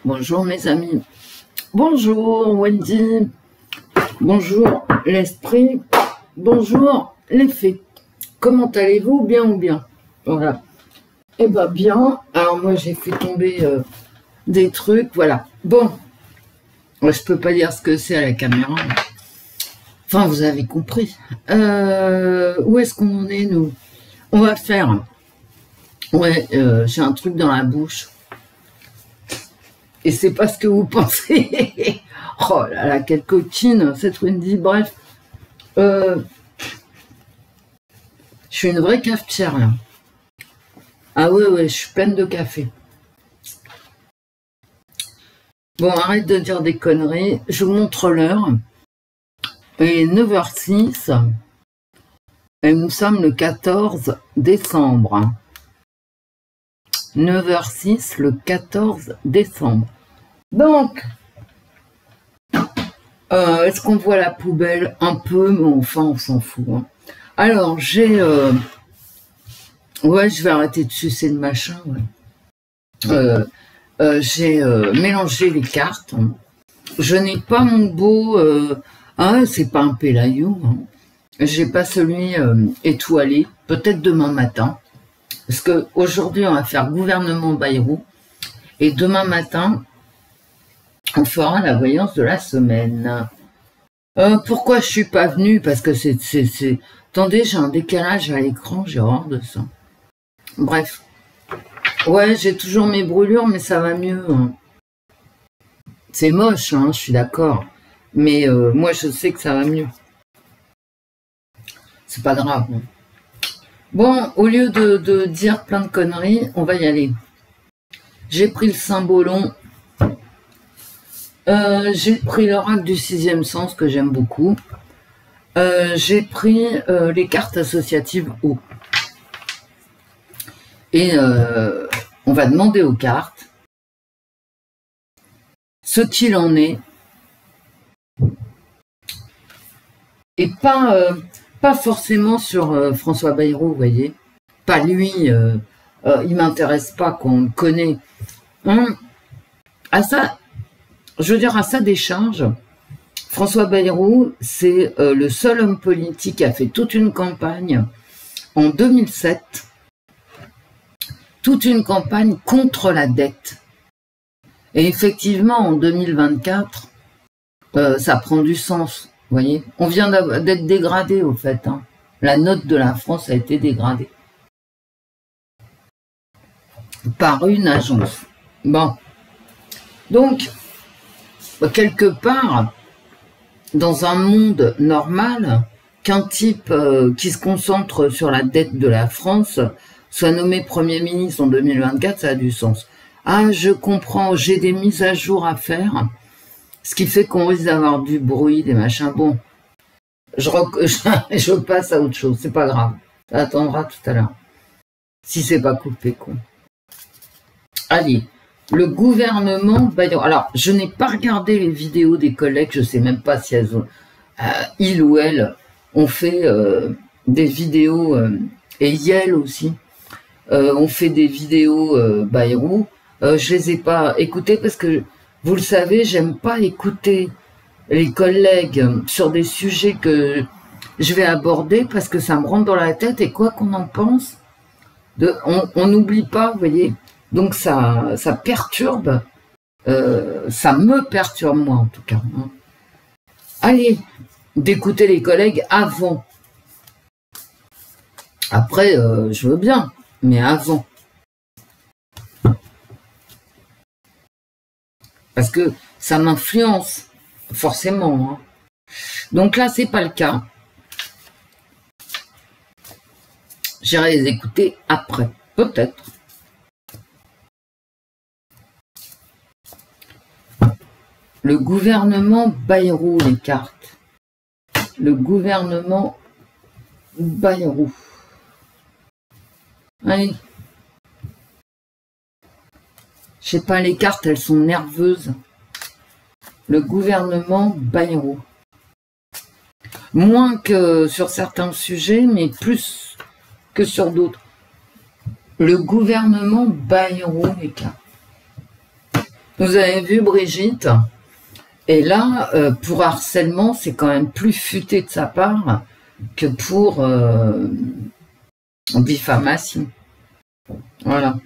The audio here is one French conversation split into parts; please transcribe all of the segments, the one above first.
Bonjour mes amis. Bonjour Wendy. Bonjour l'esprit. Bonjour les fées. Comment allez-vous? Bien ou bien? Voilà. Eh ben bien. Alors moi j'ai fait tomber des trucs. Voilà. Bon. Moi, je peux pas dire ce que c'est à la caméra. Enfin, vous avez compris. Où est-ce qu'on en est, nous? On va faire... Ouais, j'ai un truc dans la bouche. Et c'est pas ce que vous pensez. Oh là là, quelle coquine, cette Wendy. Bref. Je suis une vraie cafetière, là. Ah ouais, je suis pleine de café. Bon, arrête de dire des conneries. Je vous montre l'heure. Il est 9h06. Et nous sommes le 14 décembre. 9h06, le 14 décembre. Donc, est-ce qu'on voit la poubelle? Un peu, mais enfin, on s'en fout. Hein. Alors, j'ai... ouais, je vais arrêter de sucer le machin. Ouais. J'ai mélangé les cartes. Je n'ai pas mon beau... ah, c'est pas un Pélayou. Hein. J'ai pas celui étoilé. Peut-être demain matin. Parce qu'aujourd'hui, on va faire gouvernement Bayrou. Et demain matin, on fera la voyance de la semaine. Pourquoi je suis pas venue? Parce que c'est... Attendez, j'ai un décalage à l'écran, j'ai horreur de ça. Bref. Ouais, j'ai toujours mes brûlures, mais ça va mieux. Hein. C'est moche, hein, je suis d'accord. Mais moi, je sais que ça va mieux. C'est pas grave. Hein. Bon, au lieu de dire plein de conneries, on va y aller. J'ai pris le Saint-Bolon. J'ai pris l'oracle du 6e sens, que j'aime beaucoup. J'ai pris les cartes associatives haut. Et on va demander aux cartes ce qu'il en est. Et pas forcément sur François Bayrou, vous voyez. Pas lui, il m'intéresse pas qu'on le connaît. À ça, je veux dire, à sa décharge, François Bayrou, c'est le seul homme politique qui a fait toute une campagne en 2007, toute une campagne contre la dette. Et effectivement, en 2024, ça prend du sens. Vous voyez, on vient d'être dégradé, au fait. Hein. La note de la France a été dégradée. Par une agence. Bon. Donc, quelque part, dans un monde normal, qu'un type qui se concentre sur la dette de la France soit nommé Premier ministre en 2024, ça a du sens. Ah, je comprends, j'ai des mises à jour à faire. Ce qui fait qu'on risque d'avoir du bruit, des machins. Bon, je passe à autre chose, c'est pas grave. Ça attendra tout à l'heure. Si c'est pas coupé, quoi. Allez, le gouvernement Bayrou. Alors, je n'ai pas regardé les vidéos des collègues, je sais même pas si elles ont... il ou elle ont fait des vidéos, et Yel aussi, ont fait des vidéos Bayrou. Je les ai pas écoutées parce que... Vous le savez, j'aime pas écouter les collègues sur des sujets que je vais aborder parce que ça me rentre dans la tête et quoi qu'on en pense, on n'oublie pas, vous voyez. Donc ça perturbe, ça me perturbe moi en tout cas. Hein. Allez, d'écouter les collègues avant. Après, je veux bien, mais avant. Parce que ça m'influence, forcément. Hein. Donc là, c'est pas le cas. J'irai les écouter après, peut-être. Le gouvernement Bayrou, les cartes. Le gouvernement Bayrou. Allez. Je sais pas, les cartes, elles sont nerveuses. Le gouvernement Bayrou. Moins que sur certains sujets, mais plus que sur d'autres. Le gouvernement Bayrou, les cartes. Vous avez vu Brigitte? Et là, pour harcèlement, c'est quand même plus futé de sa part que pour diffamation. Voilà.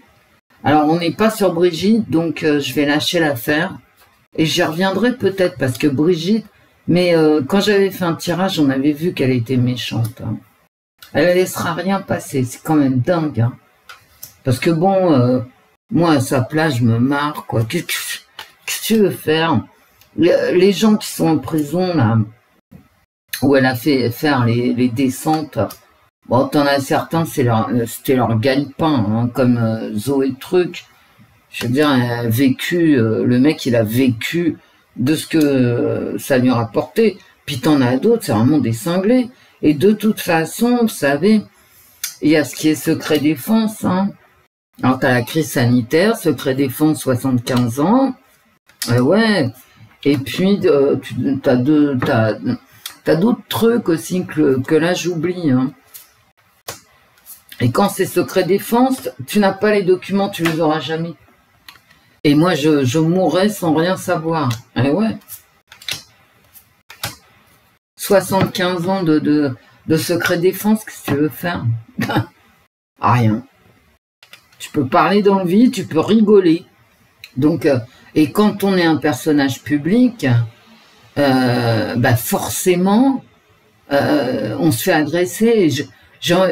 Alors, on n'est pas sur Brigitte, donc je vais lâcher l'affaire. Et j'y reviendrai peut-être, parce que Brigitte... Mais quand j'avais fait un tirage, on avait vu qu'elle était méchante. Hein. Elle ne laissera rien passer, c'est quand même dingue. Hein. Parce que bon, moi, à sa place, je me marre, quoi. Qu'est-ce que tu veux faire? Les gens qui sont en prison, là, où elle a fait faire les descentes, bon, t'en as certains, c'était leur gagne-pain, hein, comme Zoé Truc. Je veux dire, elle a vécu, le mec, il a vécu de ce que ça lui a rapporté. Puis t'en as d'autres, c'est vraiment des cinglés. Et de toute façon, vous savez, il y a ce qui est secret défense. Hein. Alors t'as la crise sanitaire, secret défense 75 ans. Ouais. Et puis t'as d'autres trucs aussi que là j'oublie. Hein. Et quand c'est secret défense, tu n'as pas les documents, tu les auras jamais. Et moi, je mourrais sans rien savoir. Eh ouais. 75 ans de secret défense, qu'est-ce que tu veux faire? Rien. Tu peux parler dans le vide, tu peux rigoler. Donc, et quand on est un personnage public, bah forcément, on se fait agresser.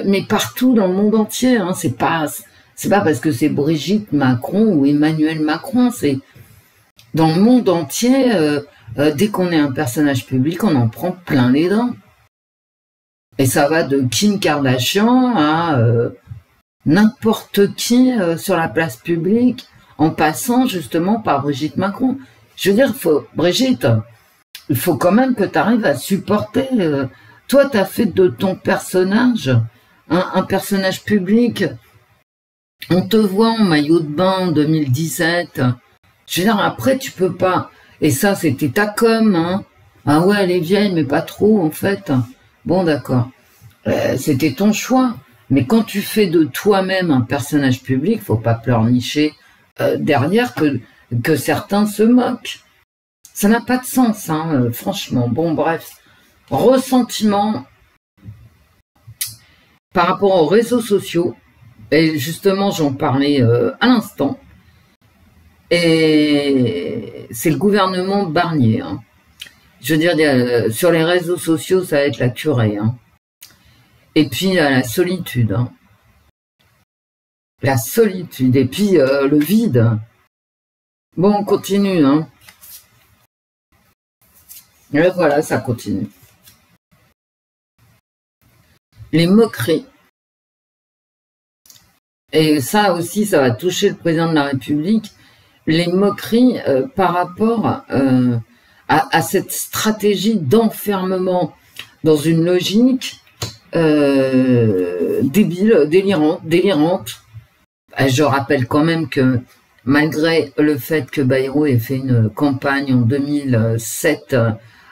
Mais partout dans le monde entier, hein, c'est pas parce que c'est Brigitte Macron ou Emmanuel Macron, c'est dans le monde entier, dès qu'on est un personnage public, on en prend plein les dents. Et ça va de Kim Kardashian à n'importe qui sur la place publique, en passant justement par Brigitte Macron. Je veux dire, Brigitte, il faut quand même que tu arrives à supporter. Toi, tu as fait de ton personnage un personnage public. On te voit en maillot de bain en 2017. Je veux dire, après, tu peux pas. Et ça, c'était ta com, hein. Ah ouais, elle est vieille, mais pas trop, en fait. Bon, d'accord. C'était ton choix. Mais quand tu fais de toi-même un personnage public, faut pas pleurnicher derrière que certains se moquent. Ça n'a pas de sens, hein, franchement. Bon, bref. Ressentiment par rapport aux réseaux sociaux. Et justement, j'en parlais à l'instant. Et c'est le gouvernement Barnier. Hein. Je veux dire, sur les réseaux sociaux, ça va être la curée. Hein. Et puis, la solitude. Hein. La solitude. Et puis, le vide. Bon, on continue. Hein. Et voilà, ça continue. Les moqueries. Et ça aussi, ça va toucher le président de la République, les moqueries par rapport à cette stratégie d'enfermement dans une logique débile, délirante. Je rappelle quand même que malgré le fait que Bayrou ait fait une campagne en 2007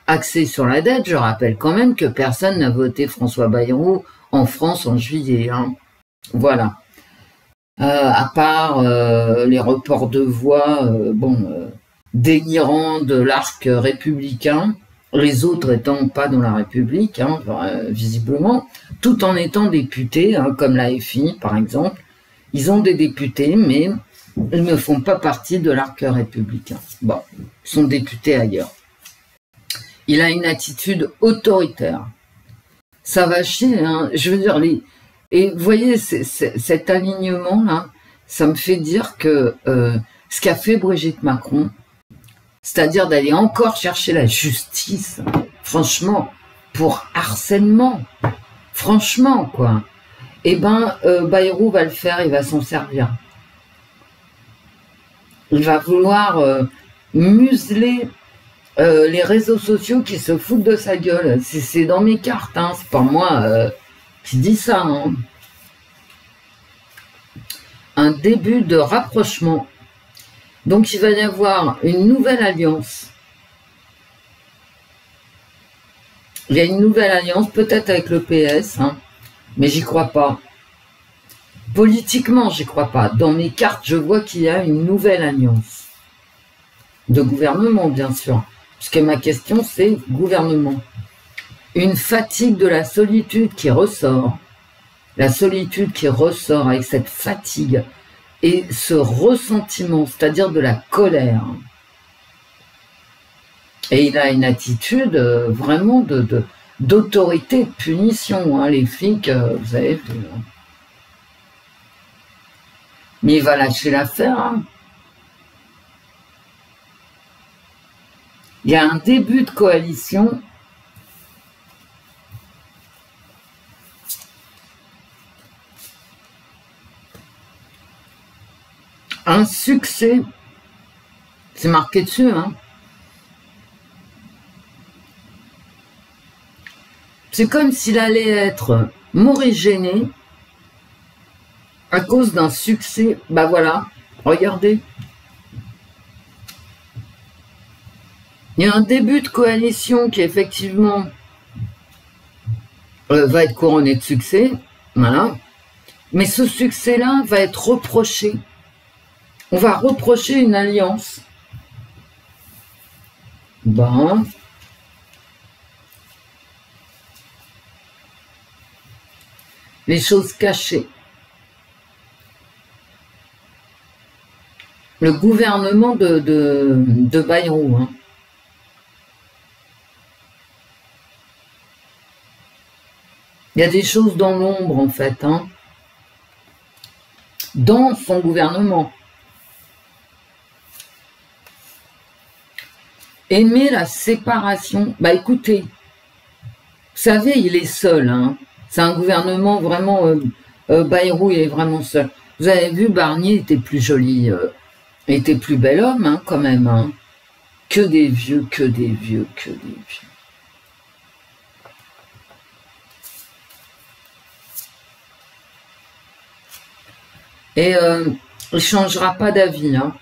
axée sur la dette, je rappelle quand même que personne n'a voté François Bayrou en France en juillet. Hein. Voilà. À part les reports de voix délirants de l'arc républicain, les autres étant pas dans la République, hein, visiblement, tout en étant députés, hein, comme la FI par exemple. Ils ont des députés, mais ils ne font pas partie de l'arc républicain. Bon, ils sont députés ailleurs. Il a une attitude autoritaire. Ça va chier, hein. Je veux dire, et vous voyez, cet alignement-là, ça me fait dire que ce qu'a fait Brigitte Macron, c'est-à-dire d'aller encore chercher la justice, franchement, pour harcèlement, franchement, quoi, eh ben, Bayrou va le faire, il va s'en servir. Il va vouloir museler les réseaux sociaux qui se foutent de sa gueule. C'est dans mes cartes, hein, c'est pas moi... qui dit ça, hein. Un début de rapprochement. Donc il va y avoir une nouvelle alliance. Il y a une nouvelle alliance, peut-être avec le PS, hein, mais j'y crois pas. Politiquement, j'y crois pas. Dans mes cartes, je vois qu'il y a une nouvelle alliance. de gouvernement, bien sûr, puisque ma question, c'est gouvernement. Une fatigue de la solitude qui ressort. La solitude qui ressort avec cette fatigue et ce ressentiment, c'est-à-dire de la colère. Et il a une attitude vraiment d'autorité, de punition. Hein. Les flics, vous avez vu. Hein. Mais il va lâcher l'affaire. Hein. Il y a un début de coalition. Un succès. C'est marqué dessus, hein. C'est comme s'il allait être morigéné à cause d'un succès. Bah voilà, regardez. Il y a un début de coalition qui effectivement va être couronné de succès. Voilà. Mais ce succès-là va être reproché. On va reprocher une alliance. Ben... les choses cachées. Le gouvernement de Bayrou. Hein. Il y a des choses dans l'ombre, en fait. Hein. Dans son gouvernement. Aimer la séparation. Bah écoutez, vous savez, il est seul, hein. C'est un gouvernement vraiment... Bayrou, il est vraiment seul. Vous avez vu, Barnier était plus joli, était plus bel homme, hein, quand même. Hein. Que des vieux, que des vieux, que des vieux. Et il ne changera pas d'avis. Hein.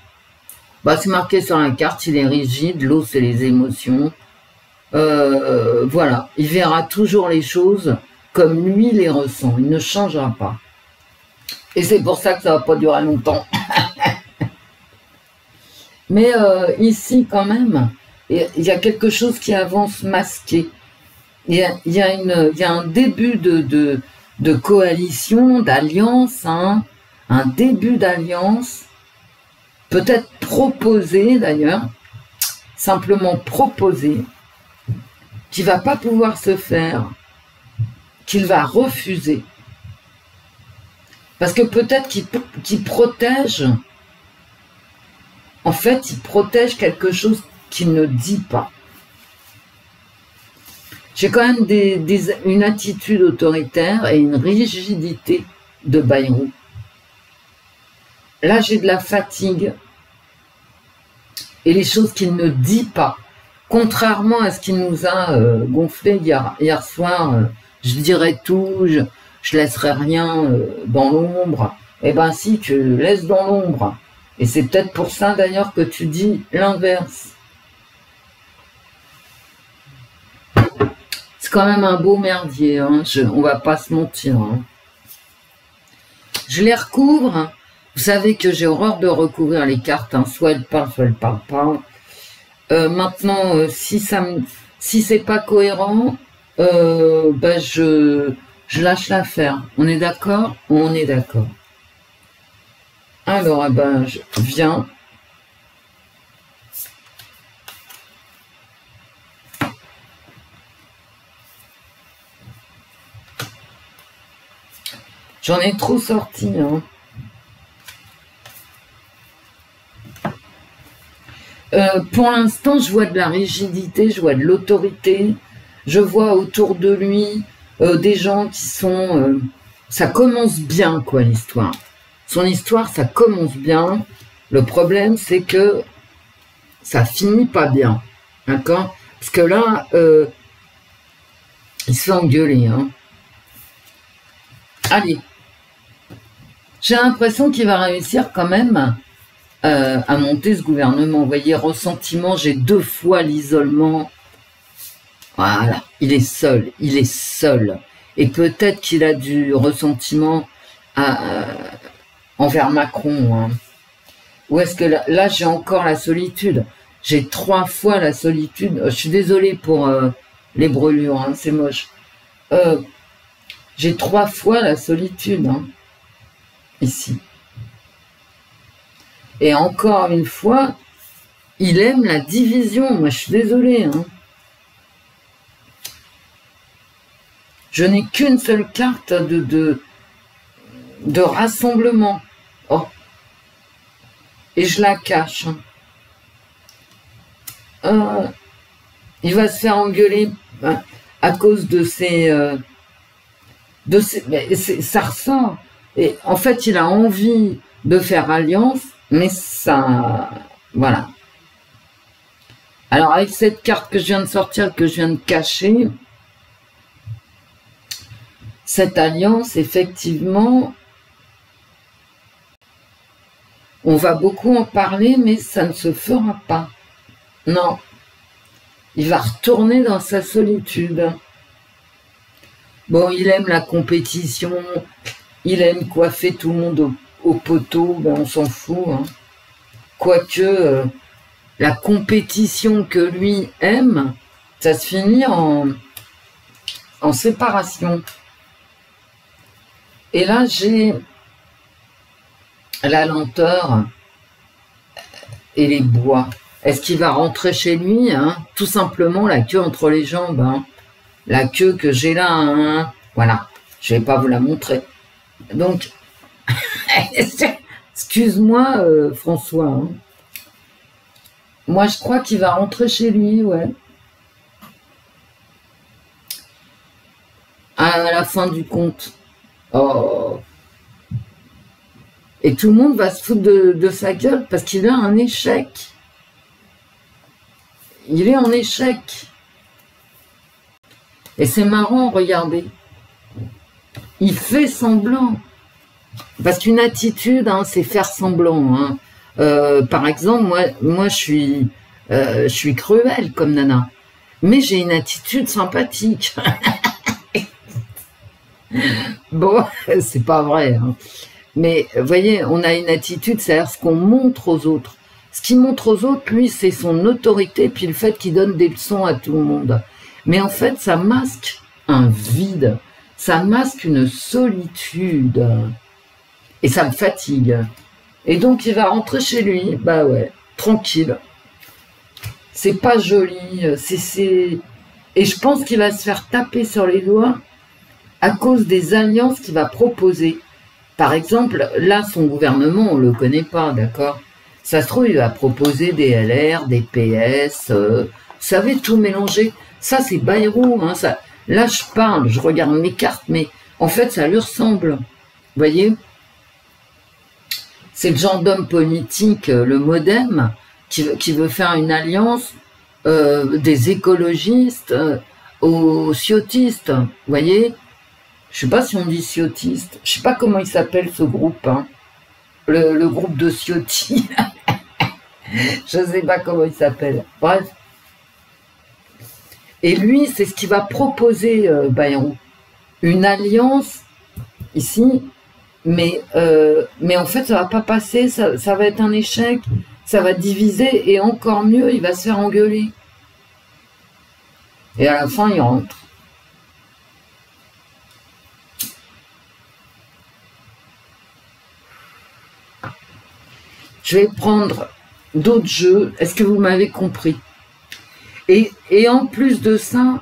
Bah, c'est marqué sur la carte, il est rigide, l'eau, c'est les émotions. Voilà, il verra toujours les choses comme lui les ressent, il ne changera pas. Et c'est pour ça que ça ne va pas durer longtemps. Mais ici, quand même, il y a quelque chose qui avance masqué. Il y a un début de coalition, d'alliance, hein, un début d'alliance, peut-être proposé d'ailleurs, simplement proposé, qui ne va pas pouvoir se faire, qu'il va refuser. Parce que peut-être qu'il protège, en fait, il protège quelque chose qu'il ne dit pas. J'ai quand même une attitude autoritaire et une rigidité de Bayrou. Là, j'ai de la fatigue et les choses qu'il ne dit pas. Contrairement à ce qu'il nous a gonflé hier soir, je dirais tout, je laisserai rien dans l'ombre. Eh ben si, tu laisses dans l'ombre. Et c'est peut-être pour ça d'ailleurs que tu dis l'inverse. C'est quand même un beau merdier, hein. On va pas se mentir. Hein. Je les recouvre. Vous savez que j'ai horreur de recouvrir les cartes. Hein. Soit elles parlent, soit elles parlent pas. Maintenant, si c'est pas cohérent, ben je lâche l'affaire. On est d'accord? On est d'accord. Alors, ben, je viens. J'en ai trop sorti, hein. Pour l'instant, je vois de la rigidité, je vois de l'autorité, je vois autour de lui des gens qui sont... ça commence bien, quoi, l'histoire. Son histoire, ça commence bien. Le problème, c'est que ça finit pas bien. D'accord? Parce que là, il se fait engueuler. Hein. Allez. J'ai l'impression qu'il va réussir quand même à monter ce gouvernement. Vous voyez, ressentiment, j'ai 2 fois l'isolement. Voilà, il est seul, il est seul. Et peut-être qu'il a du ressentiment envers Macron. Hein. Ou est-ce que là j'ai encore la solitude? j'ai 3 fois la solitude. Je suis désolée pour les brûlures, hein, c'est moche. J'ai 3 fois la solitude, hein, ici. Et encore une fois, il aime la division. Moi, je suis désolée, hein. Je n'ai qu'une seule carte de rassemblement. Oh. Et je la cache. Il va se faire engueuler à cause de ses... ça ressort. Et en fait, il a envie de faire alliance, mais ça... Voilà. Alors, avec cette carte que je viens de sortir, que je viens de cacher, cette alliance, effectivement, on va beaucoup en parler, mais ça ne se fera pas. Non. Il va retourner dans sa solitude. Bon, il aime la compétition, il aime coiffer tout le monde au poteau, ben on s'en fout, hein. Quoique, la compétition que lui aime, ça se finit en séparation. Et là, j'ai la lenteur et les bois. Est-ce qu'il va rentrer chez lui, hein? Tout simplement la queue entre les jambes, hein? La queue que j'ai là, hein? Voilà, je vais pas vous la montrer. Donc, excuse-moi François, hein? Moi je crois qu'il va rentrer chez lui, ouais. À la fin du compte. Oh. Et tout le monde va se foutre de sa gueule parce qu'il a un échec. Il est en échec. Et c'est marrant, regardez. Il fait semblant. Parce qu'une attitude, hein, c'est faire semblant. Hein. Par exemple, moi je suis cruelle comme nana. Mais j'ai une attitude sympathique. Bon, c'est pas vrai. Hein. Mais vous voyez, on a une attitude, c'est-à-dire ce qu'on montre aux autres. Ce qu'il montre aux autres, lui, c'est son autorité, puis le fait qu'il donne des leçons à tout le monde. Mais en fait, ça masque un vide, ça masque une solitude, et ça me fatigue. Et donc, il va rentrer chez lui, bah ouais, tranquille. C'est pas joli, Et je pense qu'il va se faire taper sur les doigts à cause des alliances qu'il va proposer. Par exemple, là, son gouvernement, on le connaît pas, d'accord? Ça se trouve, il va proposer des LR, des PS, vous savez, tout mélanger. Ça, c'est Bayrou, hein, ça. Là, je parle, je regarde mes cartes, mais en fait, ça lui ressemble. Vous voyez? C'est le genre d'homme politique, le MoDem, qui veut faire une alliance des écologistes aux ciotistes, vous voyez? Je sais pas si on dit ciotiste, je sais pas comment il s'appelle ce groupe, hein. Le groupe de Ciotti. Je sais pas comment il s'appelle. Bref. Et lui, c'est ce qu'il va proposer, Bayrou. Une alliance, ici, mais en fait, ça va pas passer, ça va être un échec, ça va diviser, et encore mieux, il va se faire engueuler. Et à la fin, il rentre. Je vais prendre d'autres jeux. Est-ce que vous m'avez compris? Et en plus de ça,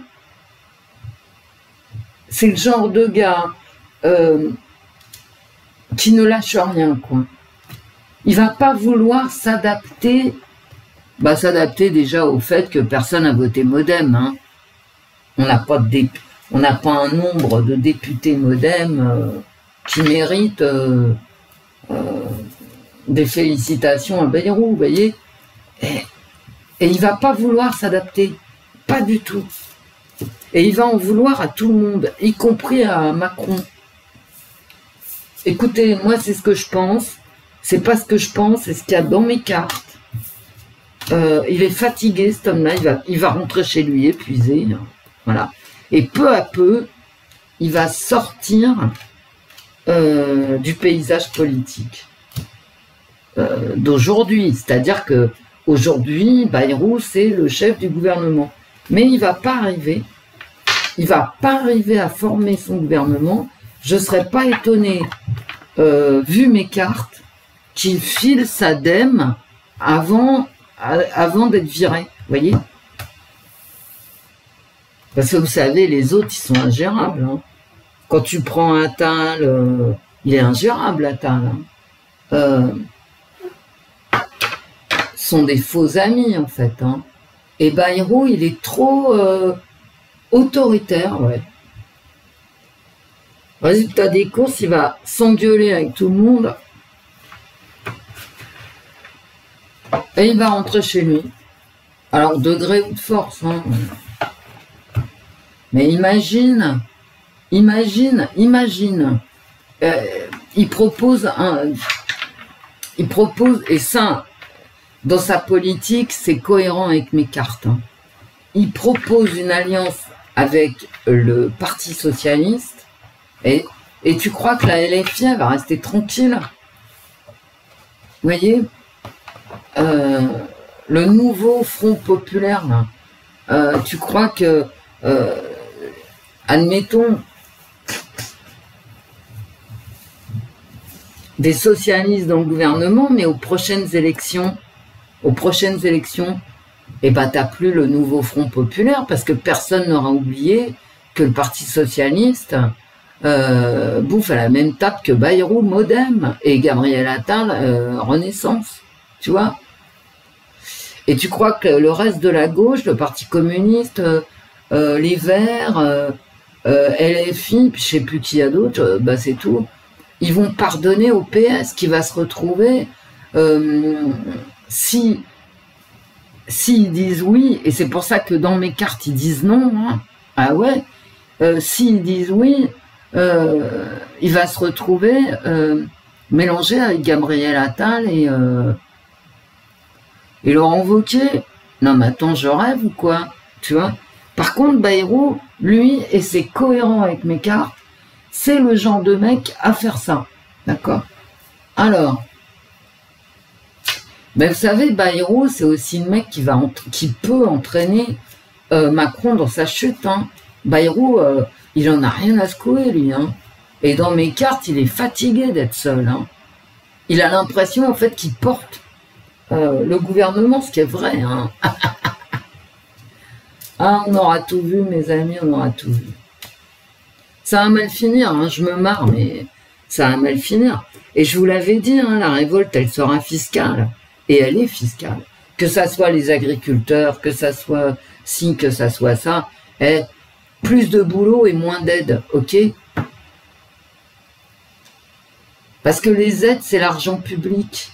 c'est le genre de gars qui ne lâche rien, quoi. Il va pas vouloir s'adapter, s'adapter déjà au fait que personne n'a voté MoDem, hein. On n'a pas un nombre de députés MoDem qui méritent des félicitations à Bayrou, vous voyez. Et il va pas vouloir s'adapter, pas du tout. Et il va en vouloir à tout le monde, y compris à Macron. Écoutez, moi c'est ce que je pense, c'est pas ce que je pense, c'est ce qu'il y a dans mes cartes. Il est fatigué cet homme-là, il va rentrer chez lui épuisé, voilà. Et peu à peu, il va sortir du paysage politique d'aujourd'hui. C'est-à-dire que Aujourd'hui, Bayrou, c'est le chef du gouvernement. Mais il va pas arriver. Il va pas arriver à former son gouvernement. Je serais pas étonné, vu mes cartes, qu'il file sa dème avant d'être viré. Vous voyez? Parce que vous savez, les autres, ils sont ingérables. Hein. Quand tu prends Attal, il est ingérable, Attal. Hein. Sont des faux amis, en fait. Hein. Et Bayrou, il est trop autoritaire, ouais. Résultat des courses, il va s'engueuler avec tout le monde. Et il va rentrer chez lui. Alors, de gré ou de force, hein. Mais imagine. Il propose, et ça, dans sa politique, c'est cohérent avec mes cartes. Hein. Il propose une alliance avec le Parti Socialiste, et tu crois que la LFI elle va rester tranquille? Vous voyez, le nouveau Front Populaire, là, tu crois que, admettons, des socialistes dans le gouvernement, mais aux prochaines élections, eh ben, t'as plus le nouveau Front Populaire, parce que personne n'aura oublié que le Parti Socialiste bouffe à la même table que Bayrou, Modem, et Gabriel Attal, Renaissance, tu vois. Et tu crois que le reste de la gauche, le Parti communiste, les Verts, LFI, je sais plus qui y a d'autres, bah c'est tout. Ils vont pardonner au PS qui va se retrouver s'ils disent oui, et c'est pour ça que dans mes cartes ils disent non, hein. Ah ouais, s'ils disent oui, il va se retrouver mélangé avec Gabriel Attal et Laurent Wauquiez. Non mais attends, je rêve ou quoi, tu vois? Par contre, Bayrou, lui, et c'est cohérent avec mes cartes, c'est le genre de mec à faire ça, d'accord? Alors, ben vous savez, Bayrou, c'est aussi le mec qui peut entraîner Macron dans sa chute. Hein. Bayrou, il en a rien à secouer, lui. Hein. Et dans mes cartes, il est fatigué d'être seul. Hein. Il a l'impression, en fait, qu'il porte le gouvernement, ce qui est vrai. Hein. Ah, on aura tout vu, mes amis, on aura tout vu. Ça va mal finir, hein, je me marre, mais ça va mal finir. Et je vous l'avais dit, hein, la révolte, elle sera fiscale. Et elle est fiscale. Que ça soit les agriculteurs, que ça soit ci, que ça soit ça. Et plus de boulot et moins d'aide, ok? Parce que les aides, c'est l'argent public.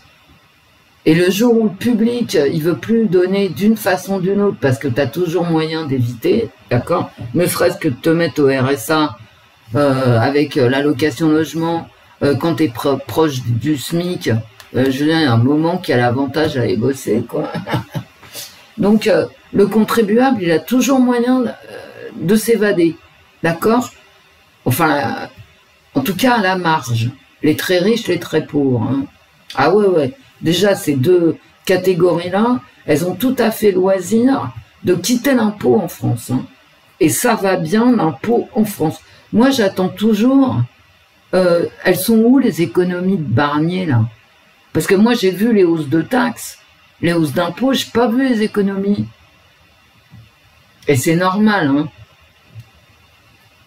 Et le jour où le public, il veut plus donner d'une façon ou d'une autre, parce que tu as toujours moyen d'éviter, d'accord? Ne serait-ce que de te mettre au RSA avec l'allocation logement, quand tu es proche du SMIC, je veux dire, il y a un moment qui a l'avantage d'aller bosser, quoi. Donc, le contribuable, il a toujours moyen de s'évader, d'accord? Enfin, en tout cas, à la marge. Les très riches, les très pauvres. Hein. Ah ouais, ouais. Déjà, ces deux catégories-là, elles ont tout à fait loisir de quitter l'impôt en France. Hein. Et ça va bien, l'impôt en France. Moi, j'attends toujours... elles sont où, les économies de Barnier, là? Parce que moi, j'ai vu les hausses de taxes, les hausses d'impôts, j'ai pas vu les économies. Et c'est normal, hein.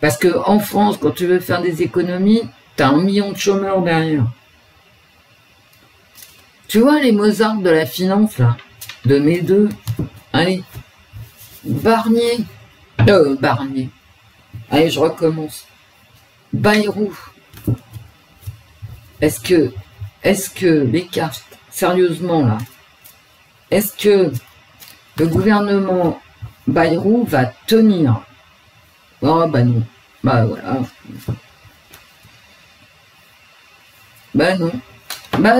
Parce que en France, quand tu veux faire des économies, t'as 1 million de chômeurs derrière. Tu vois les Mozart de la finance, là, de mes deux. Allez, Barnier. Barnier. Allez, je recommence. Bayrou. Est-ce que les cartes, sérieusement là, est-ce que le gouvernement Bayrou va tenir? Oh bah non, bah voilà. Bah non. Bah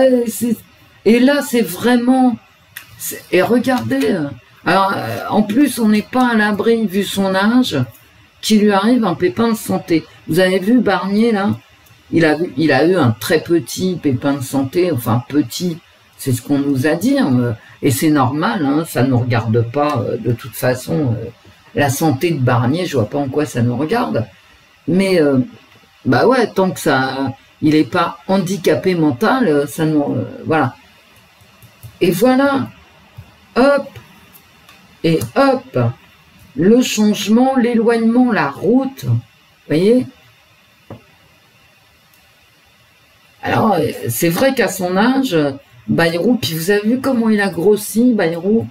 et là c'est vraiment... Et regardez, alors en plus on n'est pas à l'abri, vu son âge, qu'il lui arrive un pépin de santé. Vous avez vu Barnier là? Il a eu un très petit pépin de santé, enfin petit, C'est ce qu'on nous a dit, hein, et c'est normal, hein, ça ne nous regarde pas de toute façon. La santé de Barnier, je vois pas en quoi ça nous regarde. Mais bah ouais, tant que ça, il n'est pas handicapé mental, ça nous, voilà. Et voilà, hop, et hop, le changement, l'éloignement, la route, vous voyez. Alors, c'est vrai qu'à son âge, Bayrou, puis vous avez vu comment il a grossi, Bayrou,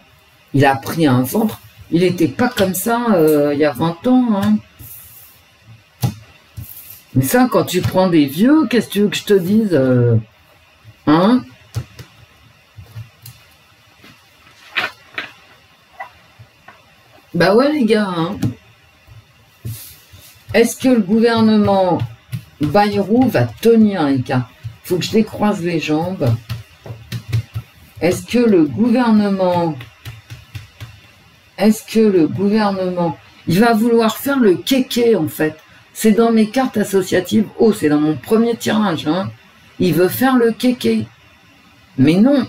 il a pris un ventre, il n'était pas comme ça il y a 20 ans, hein. Mais ça, quand tu prends des vieux, qu'est-ce que tu veux que je te dise, hein? Bah ouais, les gars, hein. Est-ce que le gouvernement Bayrou va tenir, les gars? Faut que je décroise les jambes. Est-ce que le gouvernement... Il va vouloir faire le kéké, en fait. C'est dans mes cartes associatives. Oh, c'est dans mon premier tirage, hein. Il veut faire le kéké. Mais non.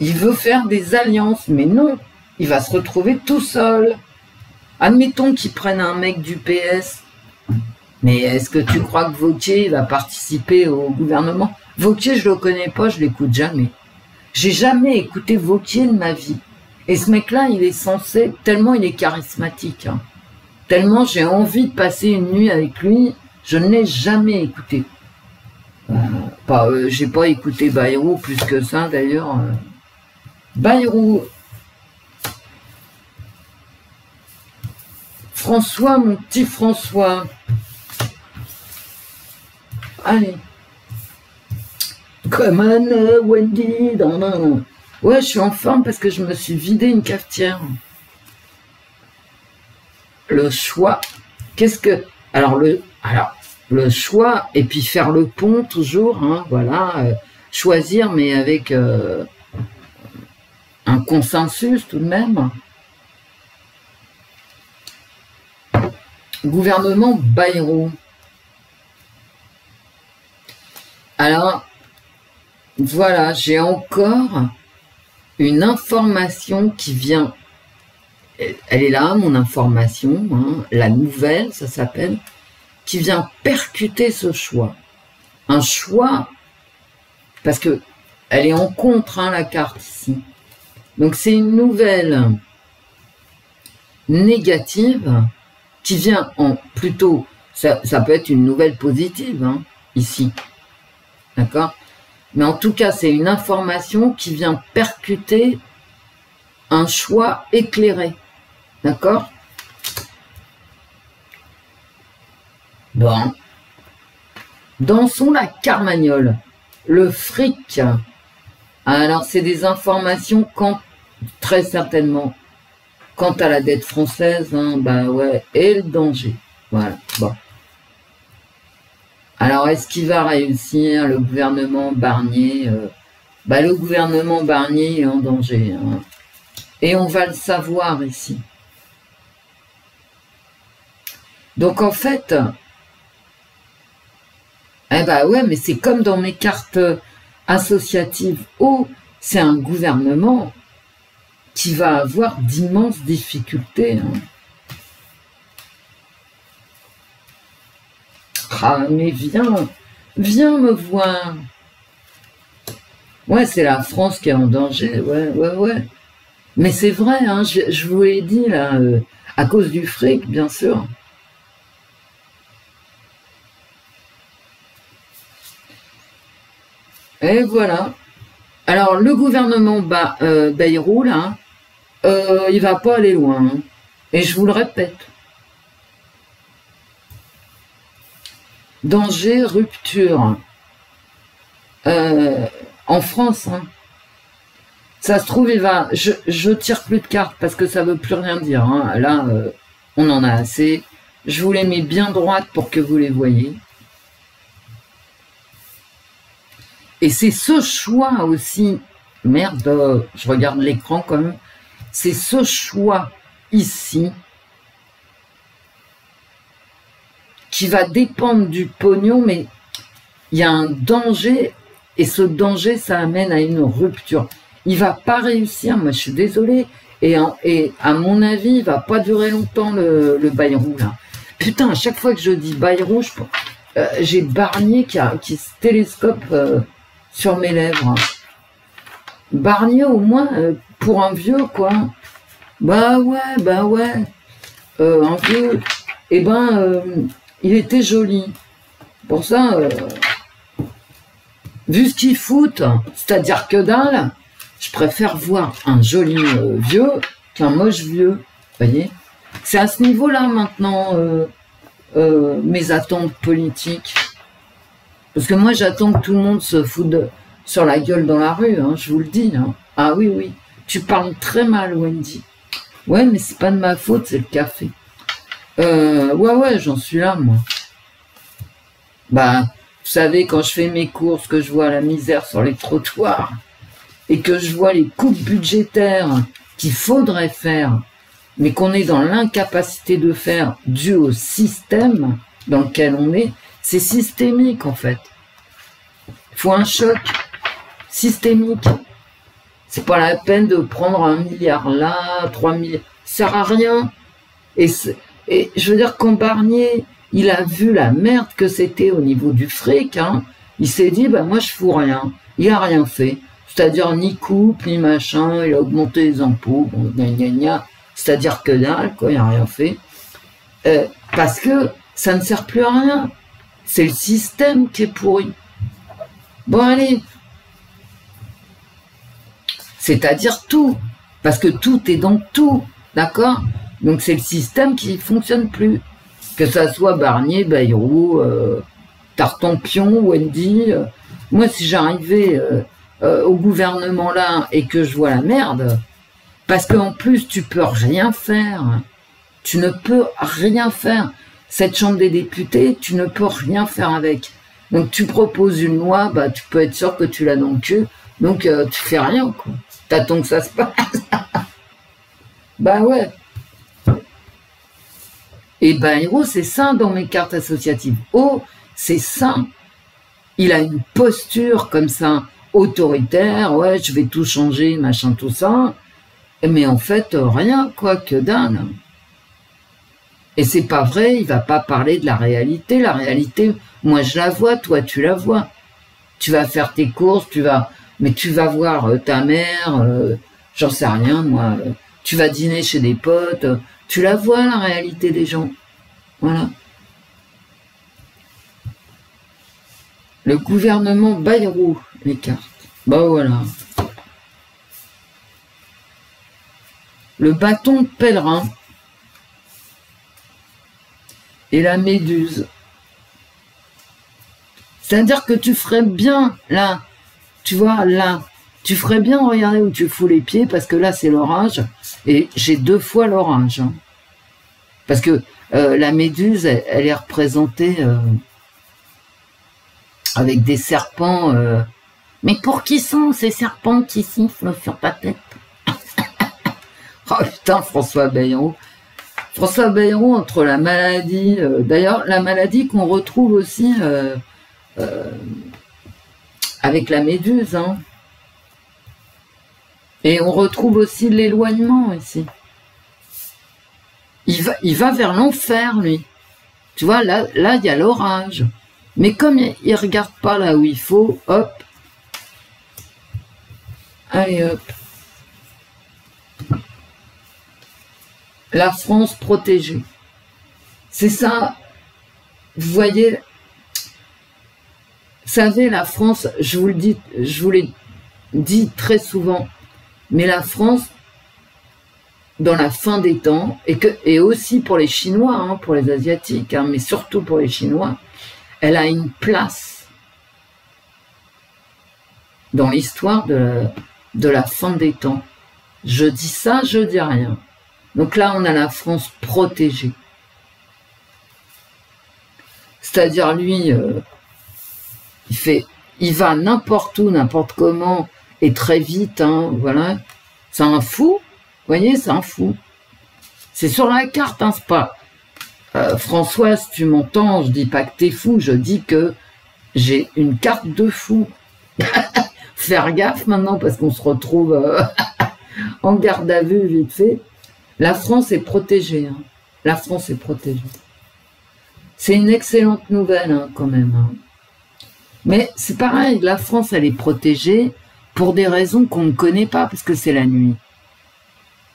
Il veut faire des alliances. Mais non. Il va se retrouver tout seul. Admettons qu'il prenne un mec du PS. Mais est-ce que tu crois que Wauquiez va participer au gouvernement? Wauquiez, je le connais pas, je l'écoute jamais. J'ai jamais écouté Wauquiez de ma vie. Et ce mec-là, il est censé, tellement il est charismatique, hein, tellement j'ai envie de passer une nuit avec lui, je ne l'ai jamais écouté. J'ai pas écouté Bayrou plus que ça d'ailleurs. Bayrou. François, mon petit François. Allez. Come on, Wendy. Ouais, je suis en forme parce que je me suis vidé une cafetière. Le choix. Qu'est-ce que... Alors, le choix, et puis faire le pont toujours, hein, voilà. Choisir, mais avec un consensus tout de même. Gouvernement Bayrou. Alors, voilà, j'ai encore une information qui vient, elle est là, mon information, hein, la nouvelle, ça s'appelle, qui vient percuter ce choix. Un choix, parce que elle est en contre, hein, la carte ici. Donc c'est une nouvelle négative qui vient en plutôt, ça peut être une nouvelle positive, hein, ici. D'accord? Mais en tout cas, c'est une information qui vient percuter un choix éclairé. D'accord? Bon. Dansons la Carmagnole. Le fric. Alors, c'est des informations très certainement, quant à la dette française, hein, bah ouais, et le danger. Voilà, bon. Alors, est-ce qu'il va réussir, le gouvernement Barnier? Le gouvernement Barnier est en danger, hein. Et on va le savoir ici. Donc, en fait, ouais, mais c'est comme dans mes cartes associatives. Oh, c'est un gouvernement qui va avoir d'immenses difficultés, hein. Ah, mais viens me voir. Ouais, c'est la France qui est en danger, ouais. Mais c'est vrai, hein, je vous l'ai dit, là, à cause du fric, bien sûr. Et voilà. Alors, le gouvernement Bayrou, là, il va pas aller loin, hein. Et je vous le répète. Danger, rupture. En France, hein. Ça se trouve, il va... Je tire plus de cartes parce que ça veut plus rien dire, hein. Là, on en a assez. Je vous les mets bien droites pour que vous les voyez. Et c'est ce choix aussi... Merde, je regarde l'écran quand même. C'est ce choix ici qui va dépendre du pognon, mais il y a un danger Et ce danger, ça amène à une rupture. Il va pas réussir, moi je suis désolée. Et à mon avis, il va pas durer longtemps le Bayrou, là. Putain, à chaque fois que je dis Bayrou, j'ai Barnier qui se télescope sur mes lèvres. Barnier, au moins, pour un vieux, quoi. Bah ouais. Un vieux, eh ben, il était joli. Pour ça, vu ce qu'il fout, c'est-à-dire que dalle, je préfère voir un joli vieux qu'un moche vieux. Vous voyez? C'est à ce niveau-là maintenant mes attentes politiques. Parce que moi, j'attends que tout le monde se foute sur la gueule dans la rue, hein, je vous le dis. Hein. Ah oui, tu parles très mal, Wendy. Ouais, mais c'est pas de ma faute, c'est le café. Ouais, j'en suis là, moi. Bah, vous savez, quand je fais mes courses, que je vois la misère sur les trottoirs, et que je vois les coupes budgétaires qu'il faudrait faire, mais qu'on est dans l'incapacité de faire dû au système dans lequel on est, c'est systémique, en fait. Il faut un choc systémique. C'est pas la peine de prendre 1 milliard là, 3 milliards, ça sert à rien. Et je veux dire, quand Barnier, il a vu la merde que c'était au niveau du fric, hein, il s'est dit, bah moi je fous rien. Il a rien fait. C'est-à-dire ni coupe, ni machin, il a augmenté les impôts, bon, c'est-à-dire que dalle, quoi, il a rien fait. Parce que ça ne sert plus à rien. C'est le système qui est pourri. Bon, allez. C'est-à-dire tout. Parce que tout est dans tout. D'accord? Donc c'est le système qui ne fonctionne plus. Que ça soit Barnier, Bayrou, Tartampion, Wendy. Moi, si j'arrivais au gouvernement là et que je vois la merde, parce qu'en plus, tu peux rien faire. Tu ne peux rien faire. Cette chambre des députés, tu ne peux rien faire avec. Donc tu proposes une loi, bah tu peux être sûr que tu l'as dans le cul. Donc tu fais rien, quoi. T'attends que ça se passe. Bah ouais. Et Bayrou, c'est ça dans mes cartes associatives. Oh, c'est ça. Il a une posture comme ça, autoritaire. Ouais, je vais tout changer, machin, tout ça. Mais en fait, rien, quoi, que dalle. Et c'est pas vrai, il va pas parler de la réalité. La réalité, moi je la vois, toi tu la vois. Tu vas faire tes courses, mais tu vas voir ta mère, j'en sais rien, moi. Tu vas dîner chez des potes, tu la vois, la réalité des gens. Voilà. Le gouvernement Bayrou, les cartes. Bah voilà. Le bâton de pèlerin. Et la méduse. C'est-à-dire que tu ferais bien, là, tu vois, là, tu ferais bien regarder où tu fous les pieds, parce que là, c'est l'orage, et j'ai 2 fois l'orage. Hein. Parce que la méduse, elle est représentée avec des serpents. Mais pour qui sont ces serpents qui sifflent sur ta tête? Oh putain, François Bayrou. François Bayrou, entre la maladie, d'ailleurs, la maladie qu'on retrouve aussi avec la méduse, hein. Et on retrouve aussi l'éloignement ici. Il va vers l'enfer, lui. Tu vois, là, il y a l'orage. Mais comme il regarde pas là où il faut, hop. Allez, hop. La France protégée. C'est ça, vous voyez, vous savez, la France, je vous l'ai dit très souvent, mais la France, dans la fin des temps, et aussi pour les Chinois, hein, pour les Asiatiques, hein, mais surtout pour les Chinois, elle a une place dans l'histoire de la fin des temps. Je dis ça, je dis rien. Donc là, on a la France protégée. C'est-à-dire, lui, il va n'importe où, n'importe comment, et très vite, hein, voilà. C'est un fou, vous voyez, c'est un fou. C'est sur la carte, hein, c'est pas... François, si tu m'entends, je dis pas que t'es fou, je dis que j'ai une carte de fou. Faire gaffe maintenant parce qu'on se retrouve en garde à vue vite fait. La France est protégée. Hein. La France est protégée. C'est une excellente nouvelle hein, quand même. Hein. Mais c'est pareil, la France elle est protégée pour des raisons qu'on ne connaît pas parce que c'est la nuit.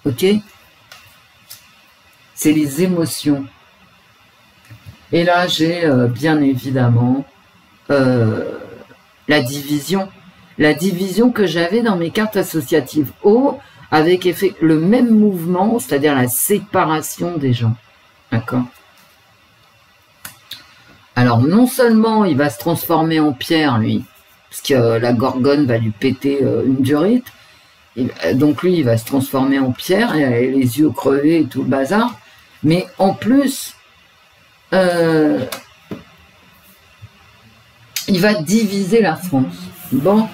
Ok? C'est les émotions. Et là j'ai bien évidemment la division. La division que j'avais dans mes cartes associatives O, avec le même mouvement, c'est-à-dire la séparation des gens. D'accord? Alors, non seulement il va se transformer en pierre, lui, parce que la gorgone va lui péter une durite, donc lui, il va se transformer en pierre, il a les yeux crevés et tout le bazar, mais en plus, il va diviser la France. Bon.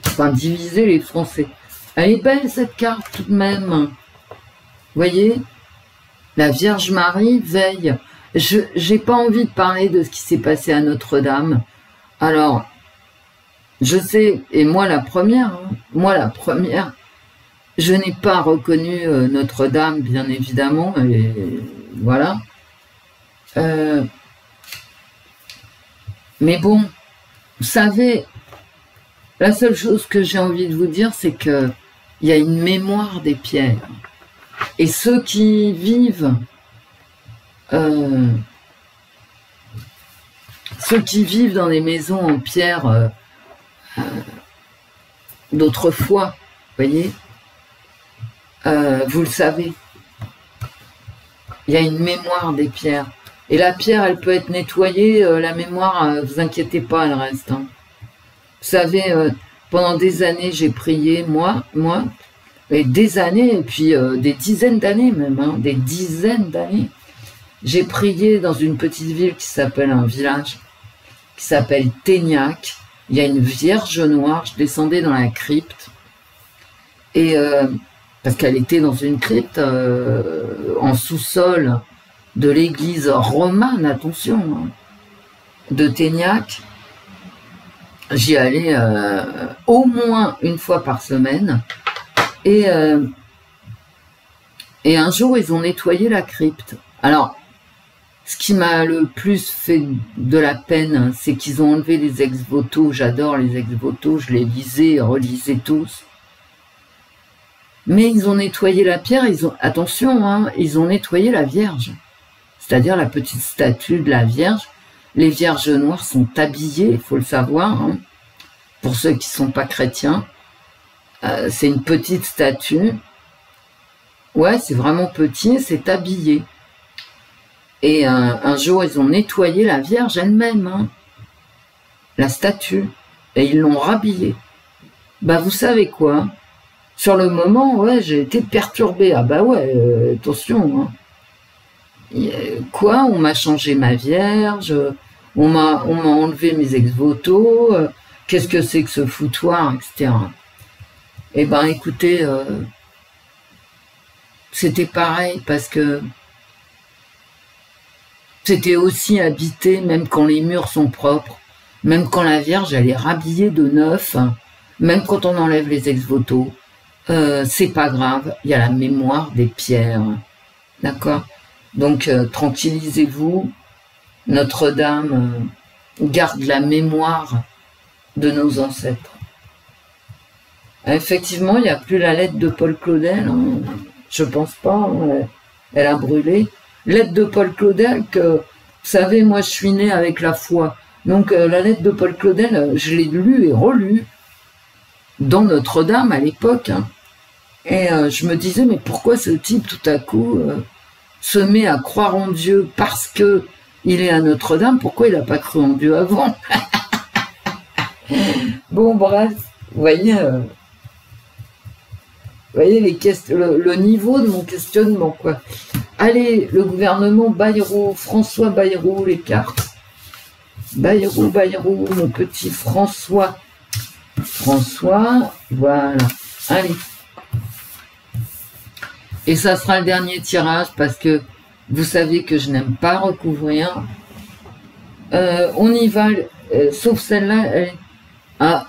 Enfin, diviser les Français. Elle est belle, cette carte, tout de même. Vous voyez? La Vierge Marie veille. J'ai pas envie de parler de ce qui s'est passé à Notre-Dame. Alors, je sais, et moi la première, je n'ai pas reconnu Notre-Dame, bien évidemment, et voilà. Mais bon, vous savez, la seule chose que j'ai envie de vous dire, c'est que il y a une mémoire des pierres. Et ceux qui vivent dans les maisons en pierre d'autrefois, vous voyez, vous le savez, il y a une mémoire des pierres. Et la pierre, elle peut être nettoyée, la mémoire, vous inquiétez pas, elle reste. Hein. Vous savez, pendant des années, j'ai prié, moi, et des années, et puis des dizaines d'années même, hein, des dizaines d'années. J'ai prié dans une petite ville qui s'appelle un village, qui s'appelle Téniac. Il y a une Vierge Noire, je descendais dans la crypte, et parce qu'elle était dans une crypte en sous-sol de l'église romane, attention, hein, de Téniac. J'y allais au moins une fois par semaine. Et un jour, ils ont nettoyé la crypte. Alors, ce qui m'a le plus fait de la peine, c'est qu'ils ont enlevé les ex-voto. J'adore les ex-voto, je les lisais, relisais tous. Mais ils ont nettoyé la pierre, attention, hein, ils ont nettoyé la Vierge. C'est-à-dire la petite statue de la Vierge. Les Vierges noires sont habillées, il faut le savoir, hein, pour ceux qui ne sont pas chrétiens. C'est une petite statue. Ouais, c'est vraiment petit, c'est habillé. Et un jour, ils ont nettoyé la Vierge elle-même, hein, la statue, et ils l'ont rhabillée. Bah, vous savez quoi? Sur le moment, ouais, j'ai été perturbée. Ah bah ouais, attention. Hein. Quoi? On m'a changé ma Vierge, on m'a enlevé mes ex-voto, qu'est-ce que c'est que ce foutoir, etc. Eh ben, écoutez, c'était pareil parce que c'était aussi habité, même quand les murs sont propres, même quand la Vierge, elle est rhabillée de neuf, même quand on enlève les ex-voto, c'est pas grave, il y a la mémoire des pierres. D'accord? Donc, tranquillisez-vous, Notre-Dame garde la mémoire de nos ancêtres. Effectivement, il n'y a plus la lettre de Paul Claudel, hein. Je pense pas, hein. Elle a brûlé. Lettre de Paul Claudel que, vous savez, moi je suis née avec la foi. Donc la lettre de Paul Claudel, je l'ai lue et relue dans Notre-Dame à l'époque. Hein. Et je me disais, mais pourquoi ce type tout à coup se met à croire en Dieu parce que il est à Notre-Dame? Pourquoi il n'a pas cru en Dieu avant? Bon, bref, vous voyez le niveau de mon questionnement, quoi. Allez, le gouvernement Bayrou, François Bayrou, les cartes. Bayrou, mon petit François. François, voilà. Allez. Et ça sera le dernier tirage parce que vous savez que je n'aime pas recouvrir. On y va. sauf celle-là, elle est à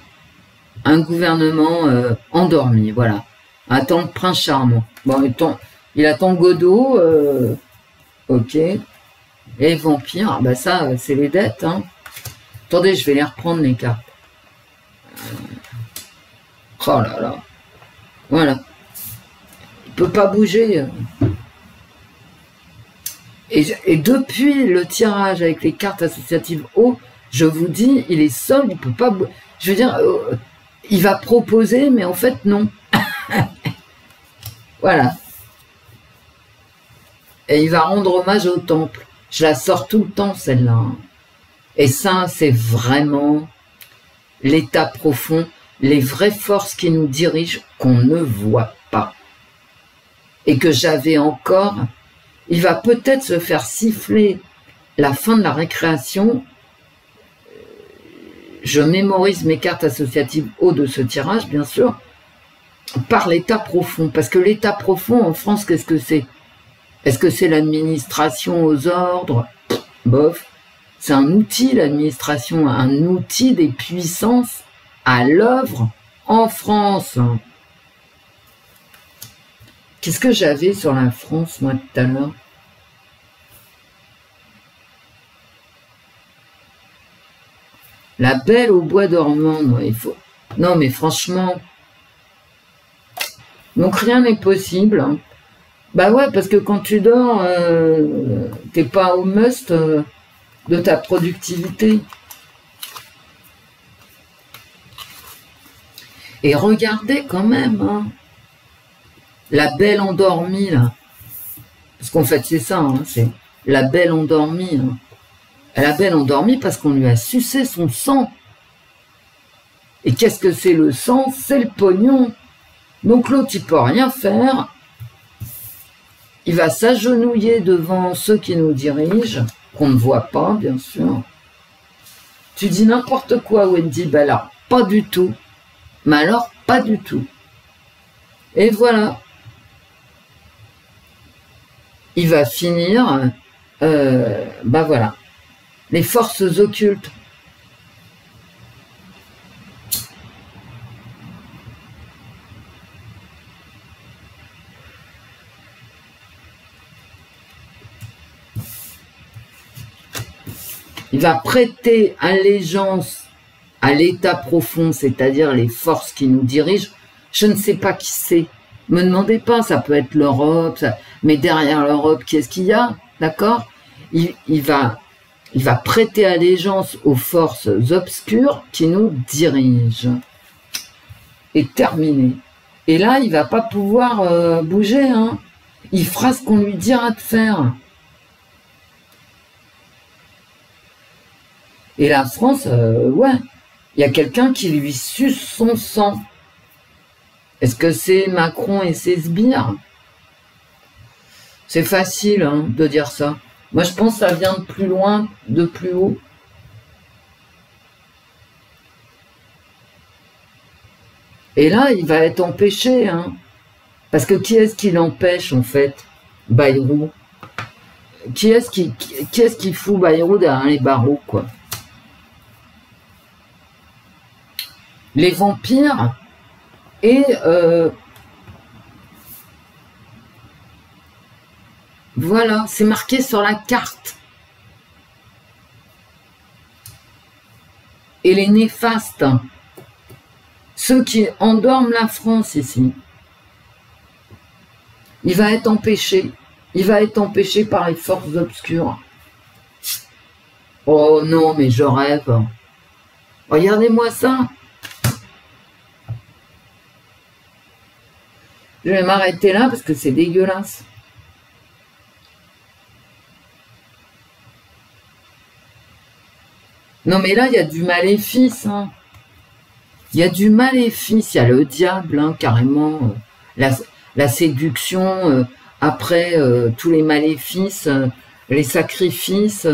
un gouvernement endormi, voilà. Attends le prince charmant. Bon, il attend Godot, ok. Et vampire, bah ça, c'est les dettes, hein. Attendez, je vais les reprendre, les cartes. Oh là là. Voilà. Il peut pas bouger. Et depuis le tirage avec les cartes associatives haut, je vous dis, il est seul, il peut pas bouger. Je veux dire, il va proposer, mais en fait, non. Voilà. Et il va rendre hommage au temple. Je la sors tout le temps, celle-là. Et ça, c'est vraiment l'état profond, les vraies forces qui nous dirigent, qu'on ne voit pas. Et que j'avais encore, il va peut-être se faire siffler la fin de la récréation. Je mémorise mes cartes associatives haut de ce tirage, bien sûr, par l'état profond. Parce que l'état profond, en France, qu'est-ce que c'est? Est-ce que c'est l'administration aux ordres? Bof. C'est un outil, l'administration, un outil des puissances à l'œuvre en France. Qu'est-ce que j'avais sur la France, moi, tout à l'heure? La Belle au bois dormant, non, il faut... Non, mais franchement... Donc, rien n'est possible. Hein. Bah ouais, parce que quand tu dors, t'es pas au must de ta productivité. Et regardez quand même, hein, la Belle endormie, là. Parce qu'en fait, c'est ça, hein, c'est la Belle endormie. Hein. La Belle endormie parce qu'on lui a sucé son sang. Et qu'est-ce que c'est le sang? C'est le pognon. Donc l'autre, il peut rien faire. Il va s'agenouiller devant ceux qui nous dirigent, qu'on ne voit pas, bien sûr. Tu dis n'importe quoi, Wendy. Ben alors, pas du tout. Mais alors, pas du tout. Et voilà. Il va finir, ben voilà. Les forces occultes. Il va prêter allégeance à l'état profond, c'est-à-dire les forces qui nous dirigent. Je ne sais pas qui c'est. Me demandez pas, ça peut être l'Europe, mais derrière l'Europe, qu'est-ce qu'il y a? D'accord? Il va prêter allégeance aux forces obscures qui nous dirigent. Et terminé. Et là, il va pas pouvoir bouger. Hein. Il fera ce qu'on lui dira de faire. Et la France, ouais, il y a quelqu'un qui lui suce son sang. Est-ce que c'est Macron et ses sbires? C'est facile hein, de dire ça. Moi, je pense que ça vient de plus loin, de plus haut. Et là, il va être empêché. Hein, parce que qui est-ce qui l'empêche, en fait? Bayrou. Qui est-ce qui fout Bayrou derrière les barreaux, quoi? Les vampires et voilà, c'est marqué sur la carte. Et les néfastes, ceux qui endorment la France ici, il va être empêché. Il va être empêché par les forces obscures. Oh non, mais je rêve. Regardez-moi ça. Je vais m'arrêter là parce que c'est dégueulasse. Non mais là, il y a du maléfice. Hein. Il y a du maléfice. Il y a le diable, hein, carrément. La séduction, après tous les maléfices, les sacrifices,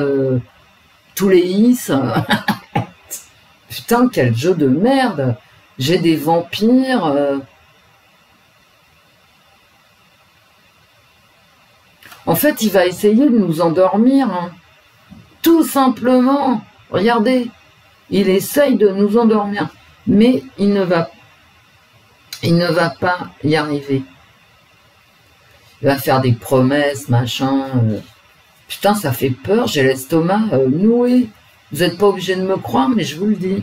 tous les his. Putain, quel jeu de merde. J'ai des vampires... En fait, il va essayer de nous endormir. Hein. Tout simplement. Regardez. Il essaye de nous endormir, mais il ne va pas y arriver. Il va faire des promesses, machin. Putain, ça fait peur, j'ai l'estomac noué. Vous n'êtes pas obligé de me croire, mais je vous le dis.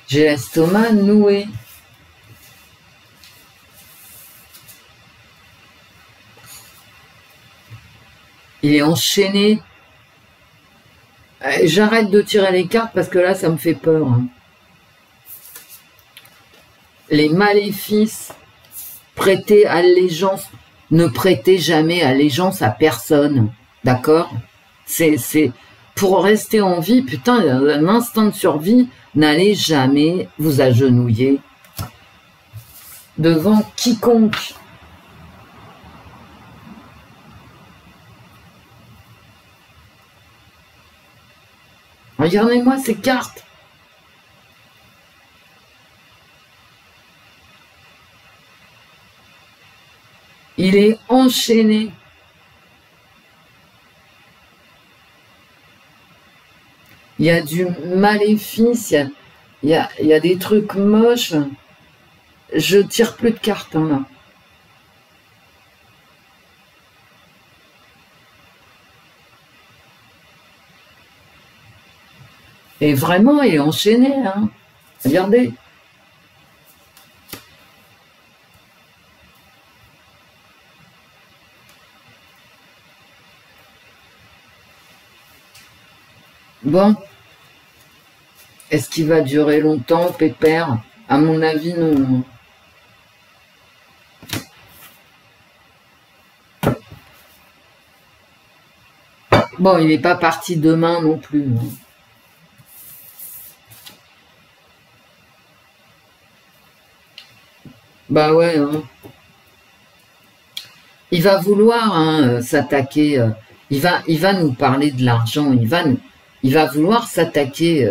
J'ai l'estomac noué. Il est enchaîné. J'arrête de tirer les cartes parce que là, ça me fait peur. Hein. Les maléfices, prêtez allégeance. Ne prêtez jamais allégeance à personne. D'accord? C'est pour rester en vie, putain, un instinct de survie, n'allez jamais vous agenouiller devant quiconque. Regardez-moi ces cartes. Il est enchaîné. Il y a du maléfice, il y a des trucs moches. Je tire plus de cartes hein, là. Et vraiment, il est enchaîné. Hein. Regardez. Bon. Est-ce qu'il va durer longtemps, Pépère? À mon avis, non. Bon, il n'est pas parti demain non plus. Hein. Bah ouais. Hein. Il va vouloir hein, s'attaquer. Il va nous parler de l'argent. Il va vouloir s'attaquer.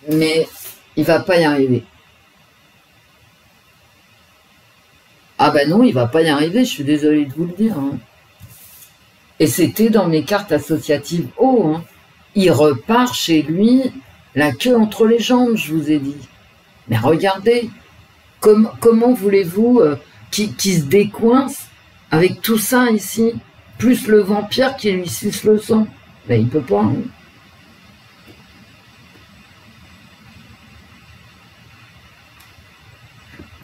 Mais il va pas y arriver. Ah ben non, il va pas y arriver, je suis désolée de vous le dire. Hein. Et c'était dans mes cartes associatives haut. Hein. Il repart chez lui, la queue entre les jambes, je vous ai dit. Mais regardez, comment voulez-vous qu'il se décoince avec tout ça ici, plus le vampire qui lui suce le sang? Ben il peut pas. Hein.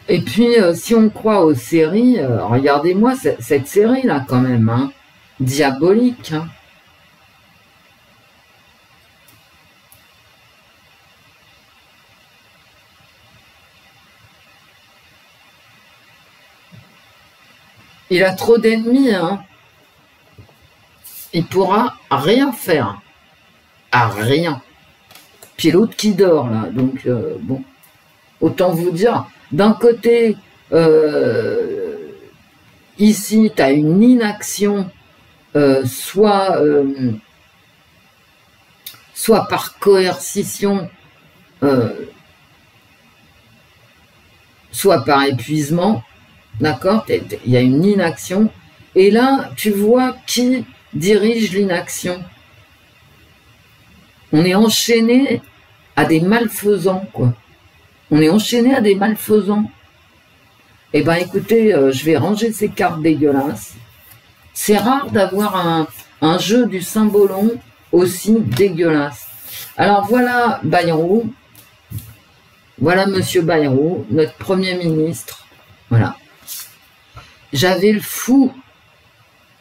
Et puis, si on croit aux séries, regardez-moi cette série-là quand même, hein, diabolique. Hein. Il a trop d'ennemis, hein. Il pourra rien faire. À rien. Puis l'autre qui dort, là. Donc, bon. Autant vous dire, d'un côté, ici, tu as une inaction, soit par coercition, soit par épuisement, d'accord? Il y a une inaction. Et là, tu vois qui dirige l'inaction. On est enchaîné à des malfaisants, quoi. On est enchaîné à des malfaisants. Eh ben, écoutez, je vais ranger ces cartes dégueulasses. C'est rare d'avoir un jeu du Saint-Bolon aussi dégueulasse. Alors voilà Bayrou. Voilà Monsieur Bayrou, notre Premier ministre. Voilà. J'avais le fou.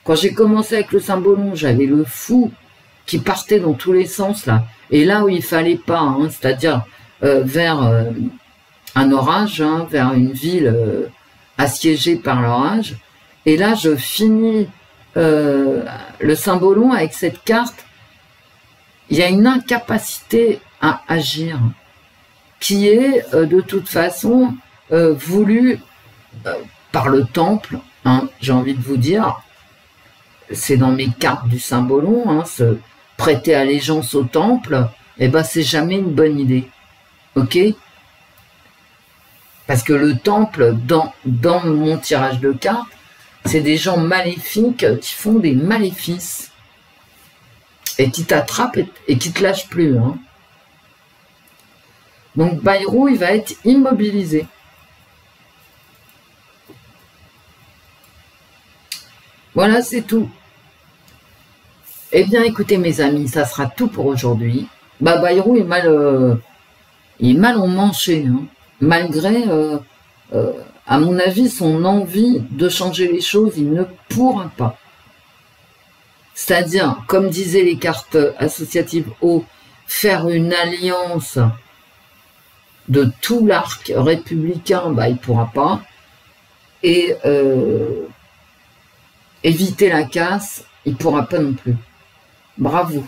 Quand j'ai commencé avec le Saint-Bolon, j'avais le fou qui partait dans tous les sens, là. Et là où il fallait pas, hein, c'est-à-dire vers un orage, hein, vers une ville assiégée par l'orage. Et là, je finis le Saint-Bolon avec cette carte. Il y a une incapacité à agir qui est de toute façon voulue par le temple, hein, j'ai envie de vous dire. C'est dans mes cartes du Saint-Bolon, hein, se prêter allégeance au temple, eh ben c'est jamais une bonne idée. Ok? Parce que le temple, dans mon tirage de cartes, c'est des gens maléfiques qui font des maléfices. et qui t'attrape et qui te lâche plus. Hein. Donc Bayrou, il va être immobilisé. Voilà, c'est tout. Eh bien, écoutez mes amis, ça sera tout pour aujourd'hui. Bah, Bayrou est mal emmanché, hein. Malgré, à mon avis, son envie de changer les choses, il ne pourra pas. C'est-à-dire, comme disaient les cartes associatives O, faire une alliance de tout l'arc républicain, bah, il ne pourra pas. Et éviter la casse, il ne pourra pas non plus. Bravo.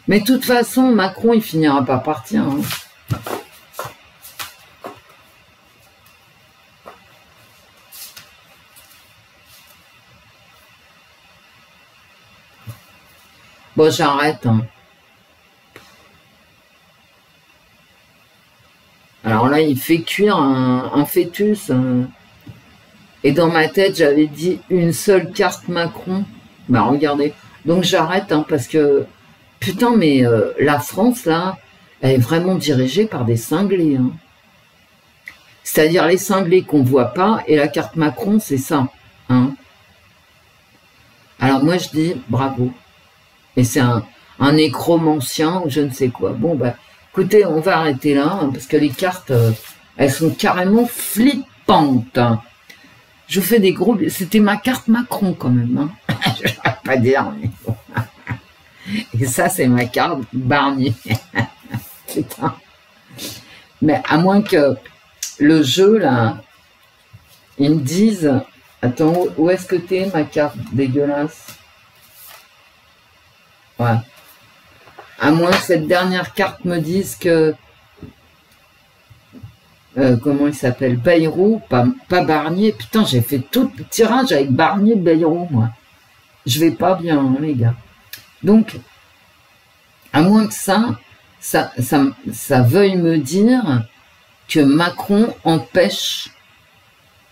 Mais de toute façon, Macron, il finira par partir. Hein. Bon, j'arrête. Hein. Alors là, il fait cuire un fœtus. Et dans ma tête, j'avais dit une seule carte Macron. Bah, regardez. Donc j'arrête, hein, parce que... Putain, mais la France, là, elle est vraiment dirigée par des cinglés. Hein. C'est-à-dire les cinglés qu'on ne voit pas, et la carte Macron, c'est ça. Hein. Alors moi, je dis bravo. Et c'est un nécromancien ou je ne sais quoi. Bon, bah, écoutez, on va arrêter là, hein, parce que les cartes, elles sont carrément flippantes. Hein. Je vous fais des gros... C'était ma carte Macron, quand même. Hein. Je ne vais pas dire, mais bon. Et ça, c'est ma carte Barnier. Putain. Mais à moins que le jeu, là, ils me disent... Attends, où est-ce que t'es, ma carte dégueulasse? Ouais. À moins que cette dernière carte me dise que... comment il s'appelle? Bayrou, pas Barnier. Putain, j'ai fait tout le tirage avec Barnier, Bayrou, moi. Je vais pas bien, hein, les gars. Donc, à moins que ça veuille me dire que Macron empêche,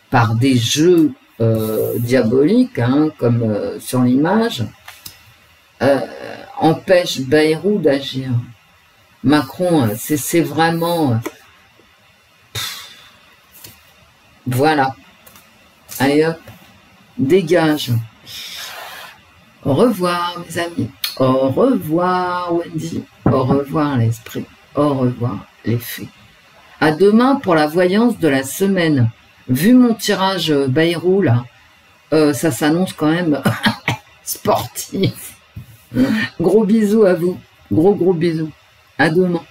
par des jeux diaboliques, hein, comme sur l'image, empêche Bayrou d'agir. Macron, c'est vraiment... voilà. Allez hop, dégage. Au revoir, mes amis. Au revoir, Wendy. Au revoir, l'esprit. Au revoir, les fées. À demain pour la voyance de la semaine. Vu mon tirage Bayrou, là, ça s'annonce quand même sportif. Gros bisous à vous. Gros bisous. À demain.